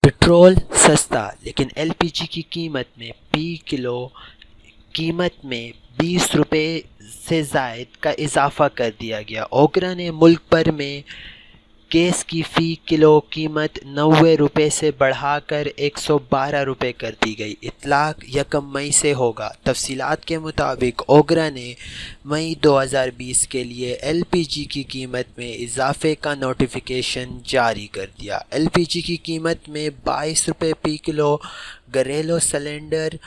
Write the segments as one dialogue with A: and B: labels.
A: Petrol सस्ता लेकिन LPG की कीमत में 20 रुपए से ज़ायद का इजाफ़ा कर दिया गया। ओगरा ने मुल्क भर में गैस की फ़ी किलो कीमत 90 रुपए से बढ़ाकर 112 रुपए कर दी गई। इतलाक़ 1 मई से होगा। तफसीलात के मुताबिक ओगरा ने मई 2020 के लिए एलपीजी की कीमत में इजाफे का नोटिफिकेशन जारी कर दिया। एलपीजी की कीमत में 22 रुपए फ़ी किलो घरेलू सिलेंडर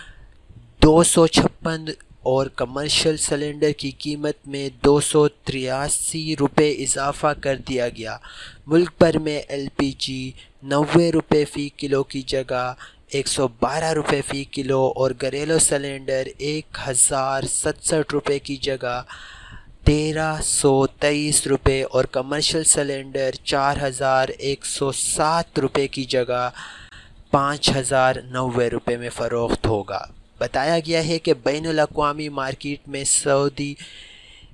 A: 256 और कमर्शियल सिलेंडर की कीमत में 283 रुपये इजाफ़ा कर दिया गया। मुल्क भर में एलपीजी 90 रुपये फ़ी किलो की जगह 112 रुपये फ़ी किलो और घरेलू सिलेंडर 1067 रुपये की जगह 1323 रुपये और कमर्शियल सिलेंडर 4107 रुपये की जगह 5090 रुपये में फ़रोख्त होगा। बताया गया है कि बैनुल अक़वामी मार्केट में सऊदी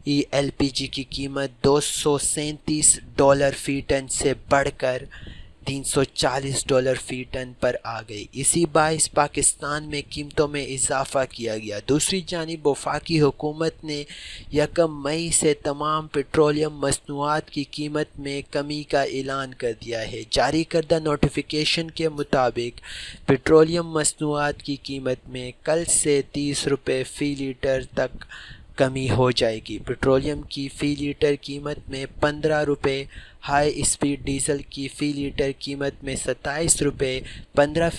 A: एलपीजी की कीमत $237 फ़ी टन से बढ़कर $340 फ़ी टन पर आ गई। इसी बाइस पाकिस्तान में कीमतों में इजाफ़ा किया गया। दूसरी जानिब वफाकी हुकूमत ने 1 मई से तमाम पेट्रोलियम मसनूआत की कीमत में कमी का ऐलान कर दिया है। जारी करदा नोटिफिकेशन के मुताबिक पेट्रोलियम मसनूआत की कीमत में कल से 30 रुपये फ़ी लीटर तक कमी हो जाएगी। पेट्रोलियम की फ़ी लीटर कीमत में 15 रुपये, हाई स्पीड डीजल की फ़ी लीटर कीमत में 27 रुपये 15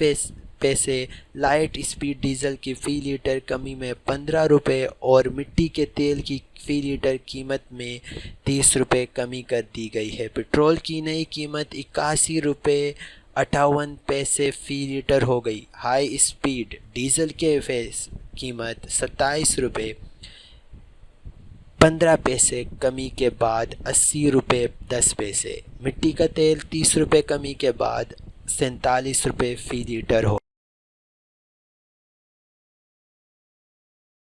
A: पैसे, लाइट स्पीड डीजल की फ़ी लीटर कमी में 15 रुपये और मिट्टी के तेल की फ़ी लीटर कीमत में 30 रुपये कमी कर दी गई है। पेट्रोल की नई कीमत 81 रुपये 58 पैसे फ़ी लीटर हो गई। हाई स्पीड डीजल के कीमत 27 रुपये 15 पैसे कमी के बाद 80 रुपये 10 पैसे। मिट्टी का तेल 30 रुपये कमी के बाद 47 रुपये फ़ी लीटर हो